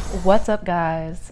What's up, guys?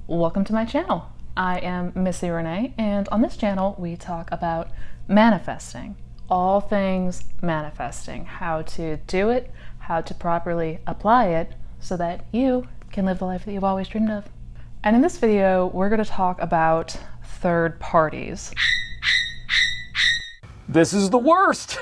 Welcome to my channel. I am Missy Renee, and on this channel we talk about manifesting. All things manifesting. How to do it, how to properly apply it so that you can live the life that you've always dreamed of. And in this video, we're going to talk about third parties. This is the worst!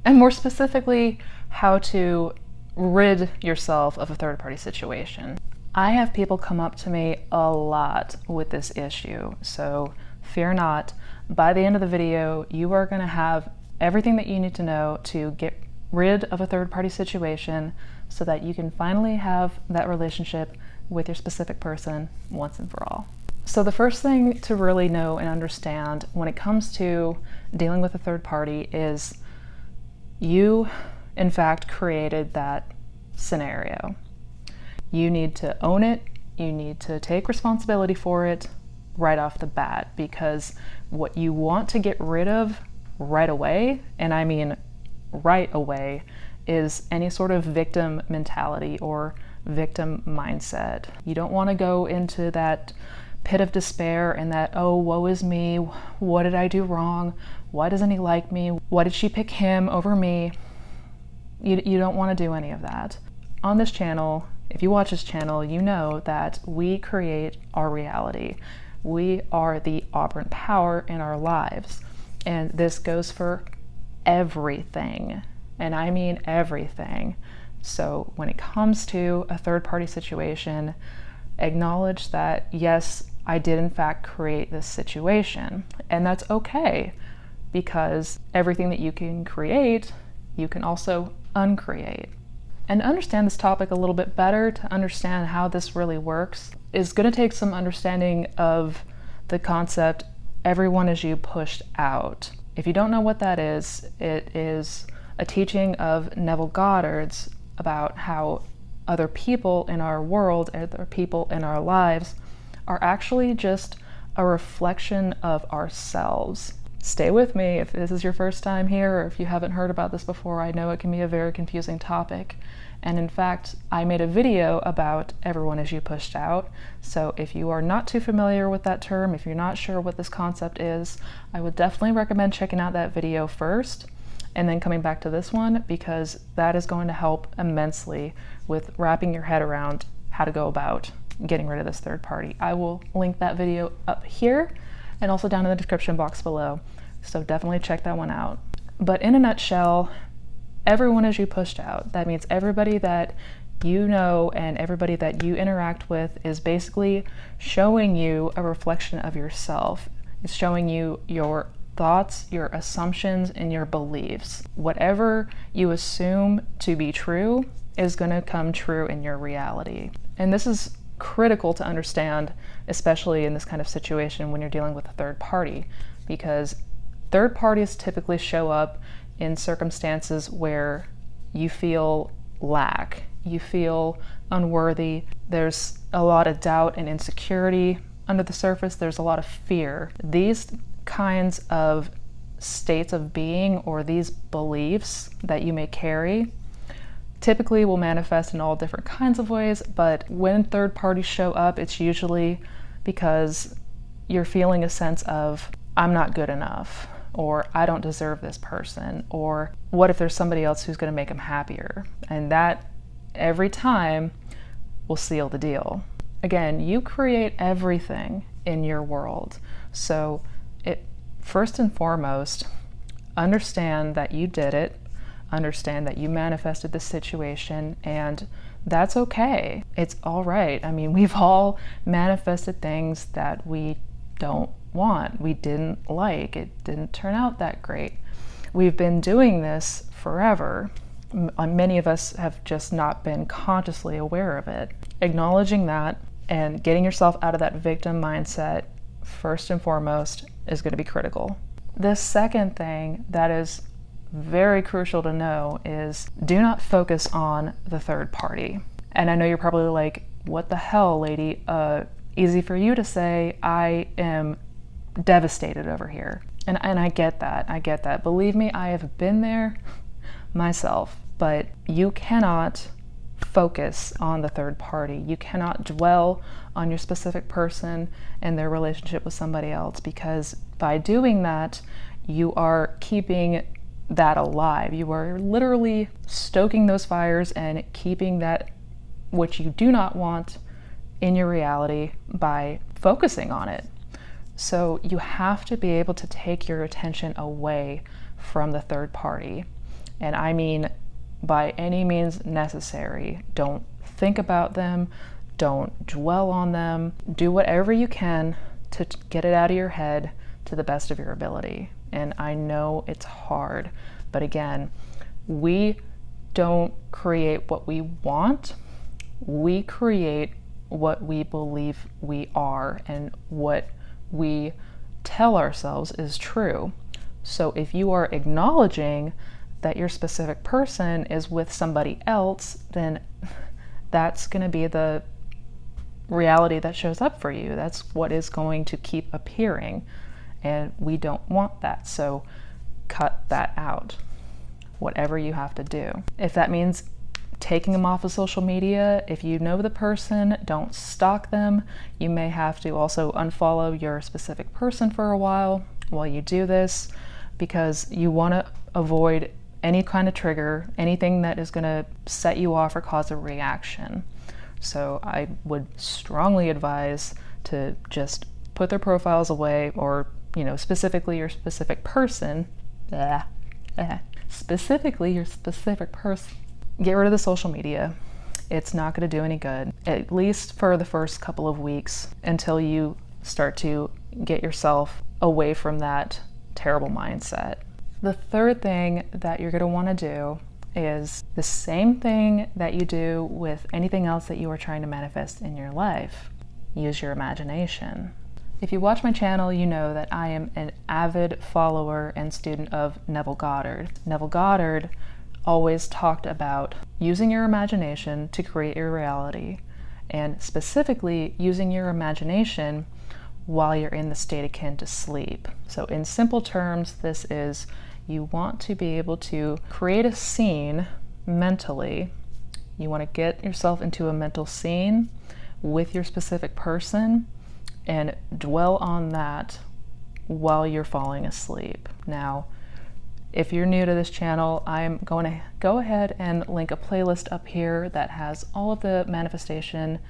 And more specifically, how to rid yourself of a third-party situation. I have people come up to me a lot with this issue, so fear not. By the end of the video, you are going to have everything that you need to know to get rid of a third-party situation so that you can finally have that relationship with your specific person once and for all. So the first thing to really know and understand when it comes to dealing with a third party is you, in fact, created that scenario. You need to own it. You need to take responsibility for it right off the bat, because what you want to get rid of right away, and I mean right away, is any sort of victim mentality or victim mindset. You don't want to go into that pit of despair and that, oh, woe is me, what did I do wrong? Why doesn't he like me? Why did she pick him over me? You don't want to do any of that. On this channel, if you watch this channel, you know that we create our reality. We are the operant power in our lives. And this goes for everything. And I mean everything. So when it comes to a third-party situation, acknowledge that, yes, I did in fact create this situation. And that's okay, because everything that you can create, you can also uncreate. And to understand this topic a little bit better, to understand how this really works, is going to take some understanding of the concept, everyone is you pushed out. If you don't know what that is, it is a teaching of Neville Goddard's about how other people in our world, other people in our lives, are actually just a reflection of ourselves. Stay with me if this is your first time here, or if you haven't heard about this before. I know it can be a very confusing topic. And in fact, I made a video about everyone is you pushed out. So if you are not too familiar with that term, if you're not sure what this concept is, I would definitely recommend checking out that video first and then coming back to this one, because that is going to help immensely with wrapping your head around how to go about getting rid of this third party. I will link that video up here and also down in the description box below. So definitely check that one out. But in a nutshell, everyone is you pushed out. That means everybody that you know and everybody that you interact with is basically showing you a reflection of yourself. It's showing you your thoughts, your assumptions, and your beliefs. Whatever you assume to be true is going to come true in your reality. And this is critical to understand, especially in this kind of situation when you're dealing with a third party, because third parties typically show up in circumstances where you feel lack, you feel unworthy, there's a lot of doubt and insecurity under the surface, there's a lot of fear. These kinds of states of being, or these beliefs that you may carry, typically will manifest in all different kinds of ways, but when third parties show up, it's usually because you're feeling a sense of, I'm not good enough, or I don't deserve this person, or what if there's somebody else who's going to make them happier? And that, every time, will seal the deal. Again, you create everything in your world. So first and foremost, understand that you did it, understand that you manifested the situation, and that's okay. It's all right. I mean, we've all manifested things that we don't want, we didn't like, it didn't turn out that great. We've been doing this forever. Many of us have just not been consciously aware of it. Acknowledging that and getting yourself out of that victim mindset, first and foremost, is going to be critical. The second thing that is very crucial to know is, do not focus on the third party. And I know you're probably like, what the hell, lady? Easy for you to say. I am devastated over here. And I get that. Believe me, I have been there. myself. But you cannot focus on the third party. You cannot dwell on your specific person and their relationship with somebody else, because by doing that, you are keeping that alive. You are literally stoking those fires and keeping that which you do not want in your reality by focusing on it. So you have to be able to take your attention away from the third party. And I mean, by any means necessary. Don't think about them. Don't dwell on them. Do whatever you can to get it out of your head to the best of your ability. And I know it's hard, but again, we don't create what we want. We create what we believe we are and what we tell ourselves is true. So if you are acknowledging that your specific person is with somebody else, then that's going to be the reality that shows up for you. That's what is going to keep appearing, and we don't want that. So cut that out, whatever you have to do. If that means taking them off of social media, if you know the person, don't stalk them. You may have to also unfollow your specific person for a while you do this, because you want to avoid any kind of trigger, anything that is going to set you off or cause a reaction. So I would strongly advise to just put their profiles away, or, specifically your specific person, specifically your specific person. Get rid of the social media. It's not going to do any good, at least for the first couple of weeks, until you start to get yourself away from that terrible mindset. The third thing that you're going to want to do is the same thing that you do with anything else that you are trying to manifest in your life. Use your imagination. If you watch my channel, you know that I am an avid follower and student of Neville Goddard. Neville Goddard always talked about using your imagination to create your reality, and specifically using your imagination while you're in the state akin to sleep. So in simple terms, this is, you want to be able to create a scene mentally. You want to get yourself into a mental scene with your specific person and dwell on that while you're falling asleep. Now, if you're new to this channel, I'm going to go ahead and link a playlist up here that has all of the manifestation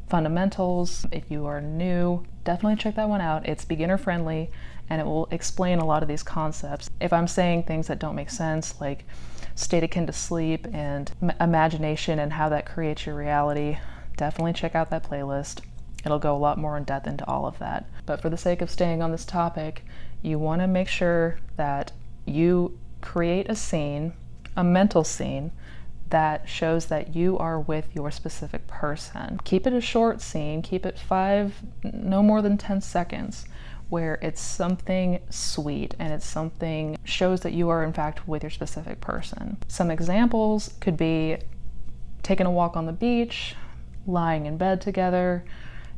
fundamentals. If you are new, definitely check that one out. It's beginner friendly, and it will explain a lot of these concepts. If I'm saying things that don't make sense, like state akin to sleep and imagination and how that creates your reality, definitely check out that playlist. It'll go a lot more in depth into all of that. But for the sake of staying on this topic, you want to make sure that you create a scene, a mental scene, that shows that you are with your specific person. Keep it a short scene, keep it no more than 10 seconds, where it's something sweet and it's something shows that you are in fact with your specific person. Some examples could be taking a walk on the beach, lying in bed together,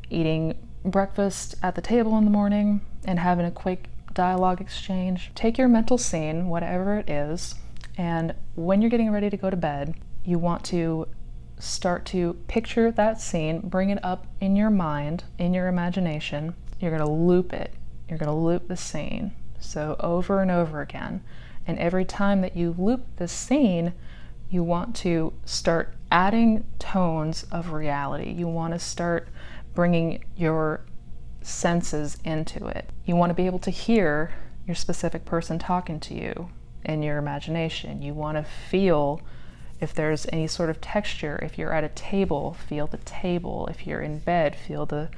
eating breakfast at the table in the morning, and having a quick dialogue exchange. Take your mental scene, whatever it is, and when you're getting ready to go to bed, you want to start to picture that scene, bring it up in your mind, in your imagination. You're going to loop it. You're going to loop the scene. So over and over again. And every time that you loop the scene, you want to start adding tones of reality. You want to start bringing your senses into it. You want to be able to hear your specific person talking to you in your imagination. You want to feel if there's any sort of texture. If you're at a table, feel the table. If you're in bed, feel the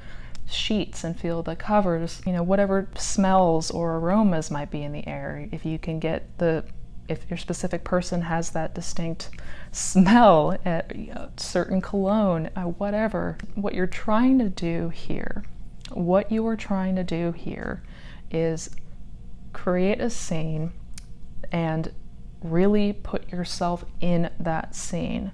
sheets and feel the covers. Whatever smells or aromas might be in the air. If you can get if your specific person has that distinct smell, certain cologne, whatever. What you are trying to do here is create a scene and really put yourself in that scene.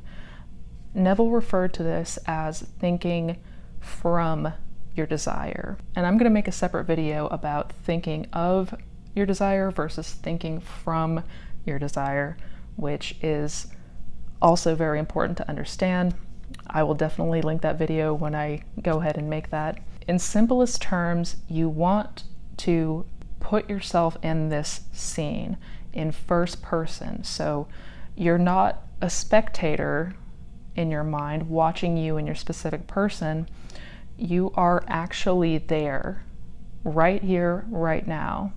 Neville referred to this as thinking from your desire. And I'm going to make a separate video about thinking of your desire versus thinking from your desire which is also very important to understand. I will definitely link that video when I go ahead and make that. In simplest terms, you want to put yourself in this scene in first person. So you're not a spectator in your mind watching you and your specific person. You are actually there, right here, right now,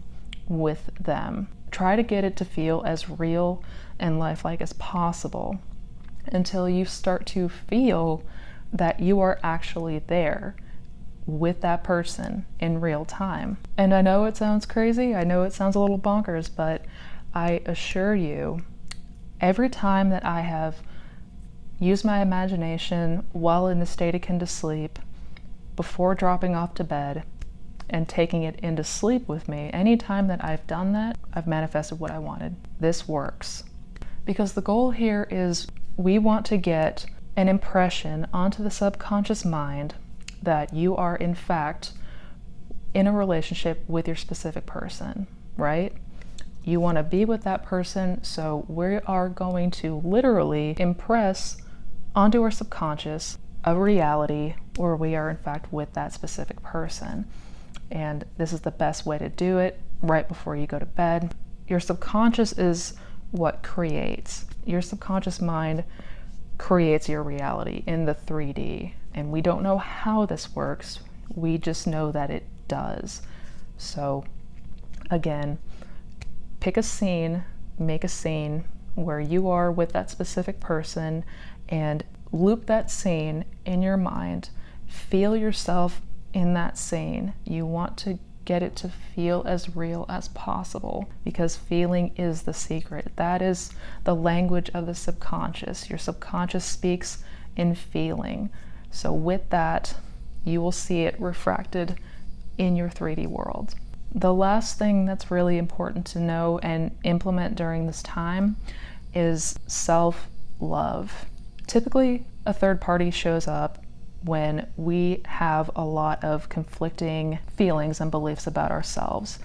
with them. Try to get it to feel as real and lifelike as possible until you start to feel that you are actually there with that person in real time. And I know it sounds crazy, I know it sounds a little bonkers, but I assure you, every time that I have used my imagination while in the state akin to sleep, before dropping off to bed, and taking it into sleep with me, anytime that I've done that, I've manifested what I wanted. This works. Because the goal here is we want to get an impression onto the subconscious mind that you are in fact in a relationship with your specific person, right? You want to be with that person, so we are going to literally impress onto our subconscious a reality where we are in fact with that specific person. And this is the best way to do it right before you go to bed. Your subconscious is what creates. Your subconscious mind creates your reality in the 3D. And we don't know how this works. We just know that it does. So again, pick a scene, make a scene where you are with that specific person and loop that scene in your mind. Feel yourself in that scene. You want to get it to feel as real as possible because feeling is the secret. That is the language of the subconscious. Your subconscious speaks in feeling. So with that, you will see it refracted in your 3D world. The last thing that's really important to know and implement during this time is self-love. Typically, a third party shows up when we have a lot of conflicting feelings and beliefs about ourselves.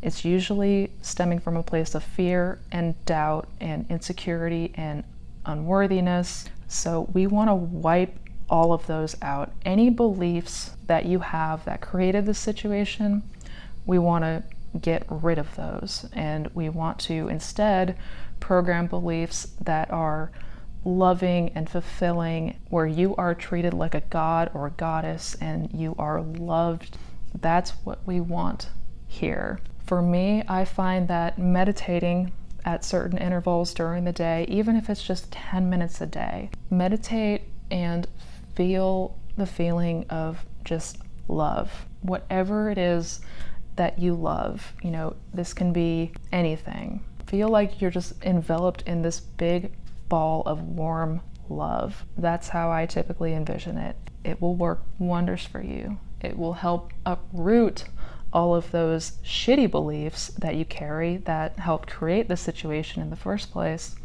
It's usually stemming from a place of fear and doubt and insecurity and unworthiness. So we want to wipe all of those out. Any beliefs that you have that created this situation, we want to get rid of those. And we want to instead program beliefs that are loving and fulfilling, where you are treated like a god or a goddess and you are loved. That's what we want here. For me, I find that meditating at certain intervals during the day, even if it's just 10 minutes a day, meditate and feel the feeling of just love. Whatever it is that you love, you know, this can be anything. Feel like you're just enveloped in this big ball of warm love. That's how I typically envision it. It will work wonders for you. It will help uproot all of those shitty beliefs that you carry that helped create the situation in the first place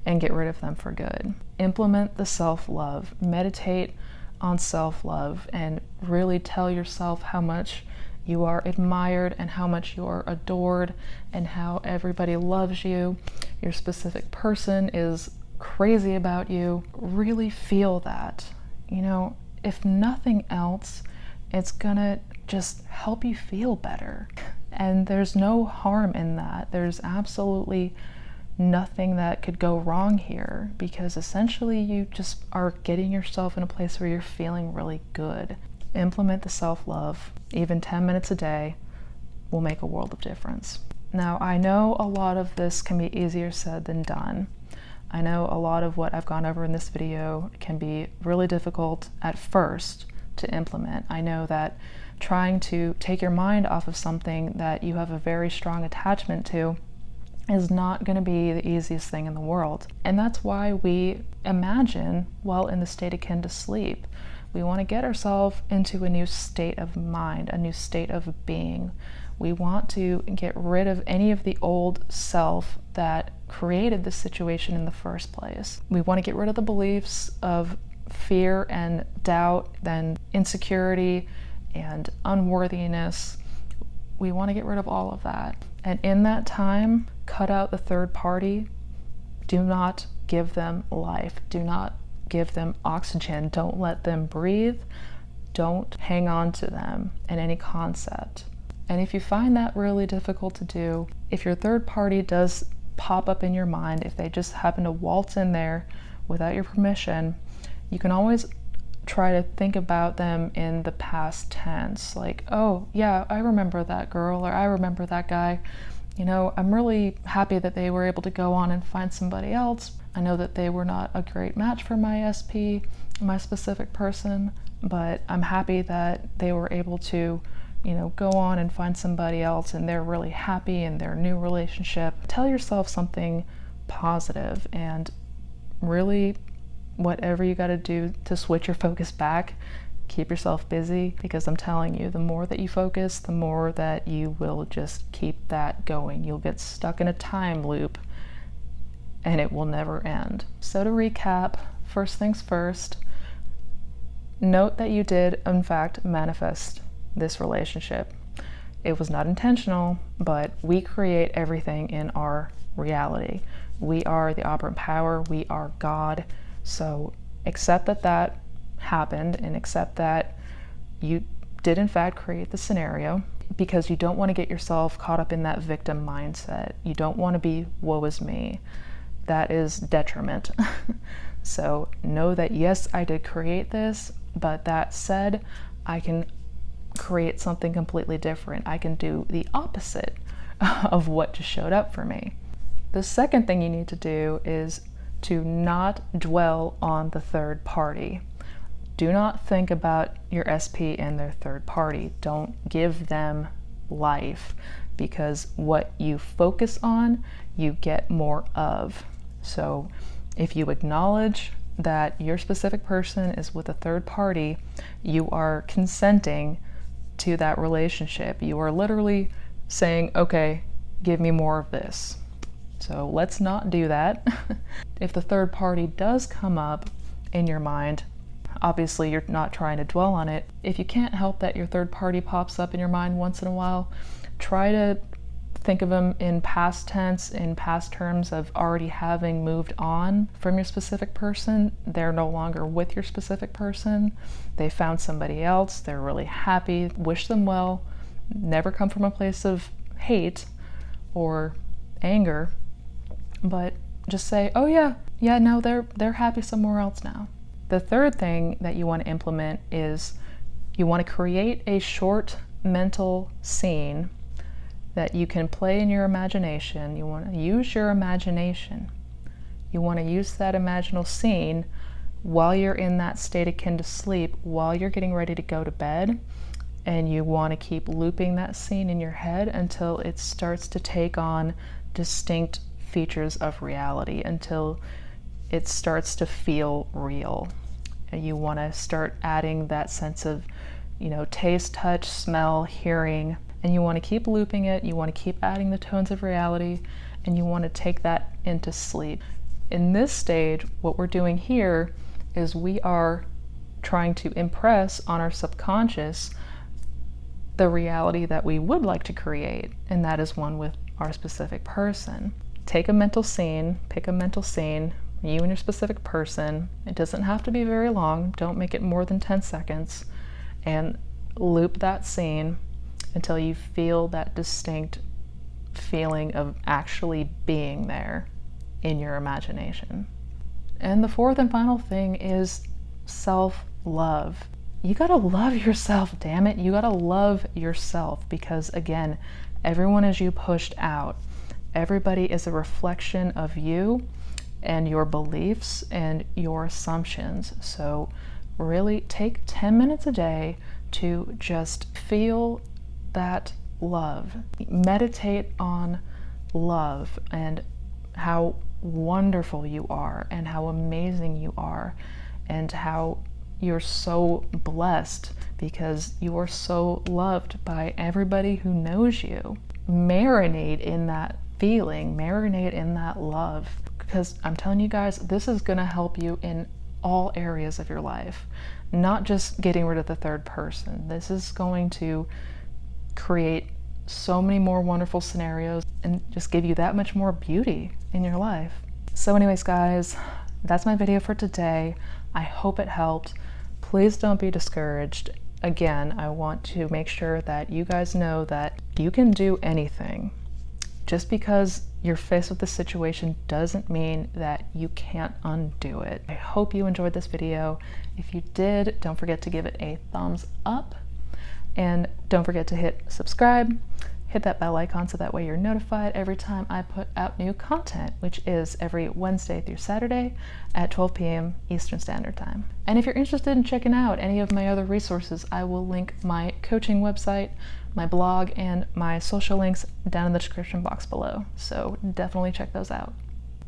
and get rid of them for good. Implement the self-love. Meditate on self-love and really tell yourself how much you are admired and how much you are adored and how everybody loves you. Your specific person is crazy about you. Really feel that. You know, if nothing else, it's gonna just help you feel better. And there's no harm in that. There's absolutely nothing that could go wrong here because essentially you just are getting yourself in a place where you're feeling really good. Implement the self-love. Even 10 minutes a day will make a world of difference. Now, I know a lot of this can be easier said than done. I know a lot of what I've gone over in this video can be really difficult at first to implement. I know that trying to take your mind off of something that you have a very strong attachment to is not going to be the easiest thing in the world. And that's why we imagine while in the state akin to sleep. We want to get ourselves into a new state of mind, a new state of being. We want to get rid of any of the old self that created this situation in the first place. We want to get rid of the beliefs of fear and doubt, then insecurity and unworthiness. We want to get rid of all of that. And in that time, cut out the third party, Do not give them life. Do not give them oxygen. Don't let them breathe. Don't hang on to them in any concept. And if you find that really difficult to do, if your third party does pop up in your mind, if they just happen to waltz in there without your permission, you can always try to think about them in the past tense. Like, oh yeah, I remember that girl, or I remember that guy. You know, I'm really happy that they were able to go on and find somebody else. I know that they were not a great match for my SP, my specific person, but I'm happy that they were able to, you know, go on and find somebody else and they're really happy in their new relationship. Tell yourself something positive, and really whatever you got to do to switch your focus back, keep yourself busy, because I'm telling you, the more that you focus, the more that you will just keep that going. You'll get stuck in a time loop and it will never end. So to recap, first things first, note that you did in fact manifest this relationship. It was not intentional, but we create everything in our reality. We are the operant power, we are God. So accept that that happened, and accept that you did in fact create the scenario, because you don't want to get yourself caught up in that victim mindset. You don't want to be woe is me. That is detriment. So know that yes, I did create this, but that said, I can create something completely different. I can do the opposite of what just showed up for me. The second thing you need to do is to not dwell on the third party. Do not think about your SP and their third party. Don't give them life, because what you focus on, you get more of. So if you acknowledge that your specific person is with a third party, you are consenting to that relationship. You are literally saying, okay, give me more of this. So let's not do that. If the third party does come up in your mind, obviously you're not trying to dwell on it. If you can't help that your third party pops up in your mind once in a while, try to think of them in past tense, in past terms of already having moved on from your specific person. They're no longer with your specific person. They found somebody else. They're really happy. Wish them well. Never come from a place of hate or anger, but just say, oh yeah, no, they're happy somewhere else now. The third thing that you want to implement is you want to create a short mental scene that you can play in your imagination. You want to use your imagination. You want to use that imaginal scene while you're in that state akin to sleep, while you're getting ready to go to bed, and you want to keep looping that scene in your head until it starts to take on distinct features of reality, until it starts to feel real. And you want to start adding that sense of, taste, touch, smell, hearing, and you want to keep looping it. You want to keep adding the tones of reality, and you want to take that into sleep. In this stage, what we're doing here is we are trying to impress on our subconscious the reality that we would like to create, and that is one with our specific person. Take a mental scene, pick a mental scene, you and your specific person. It doesn't have to be very long. Don't make it more than 10 seconds, and loop that scene until you feel that distinct feeling of actually being there in your imagination. And the fourth and final thing is self-love. You gotta love yourself, damn it. You gotta love yourself, because again, everyone is you pushed out. Everybody is a reflection of you and your beliefs and your assumptions. So really take 10 minutes a day to just feel that love. Meditate on love and how wonderful you are and how amazing you are and how you're so blessed because you are so loved by everybody who knows you. Marinate in that feeling, marinate in that love, because I'm telling you guys, this is going to help you in all areas of your life, not just getting rid of the third person. This is going to create so many more wonderful scenarios and just give you that much more beauty in your life. So anyways, guys, that's my video for today. I hope it helped. Please don't be discouraged. Again, I want to make sure that you guys know that you can do anything. Just because you're faced with this situation doesn't mean that you can't undo it. I hope you enjoyed this video. If you did, don't forget to give it a thumbs up, and don't forget to hit subscribe. Hit that bell icon so that way you're notified every time I put out new content, which is every Wednesday through Saturday at 12 p.m. Eastern Standard Time. And if you're interested in checking out any of my other resources, I will link my coaching website, my blog, and my social links down in the description box below. So definitely check those out.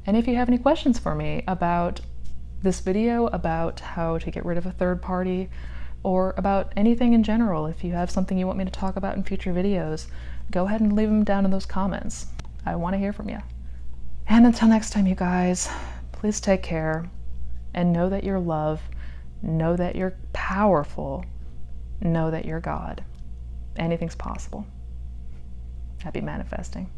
And if you have any questions for me about this video, about how to get rid of a third party, or about anything in general, if you have something you want me to talk about in future videos, go ahead and leave them down in those comments. I want to hear from you. And until next time, you guys, please take care and know that you're loved, know that you're powerful, know that you're God. Anything's possible. Happy manifesting.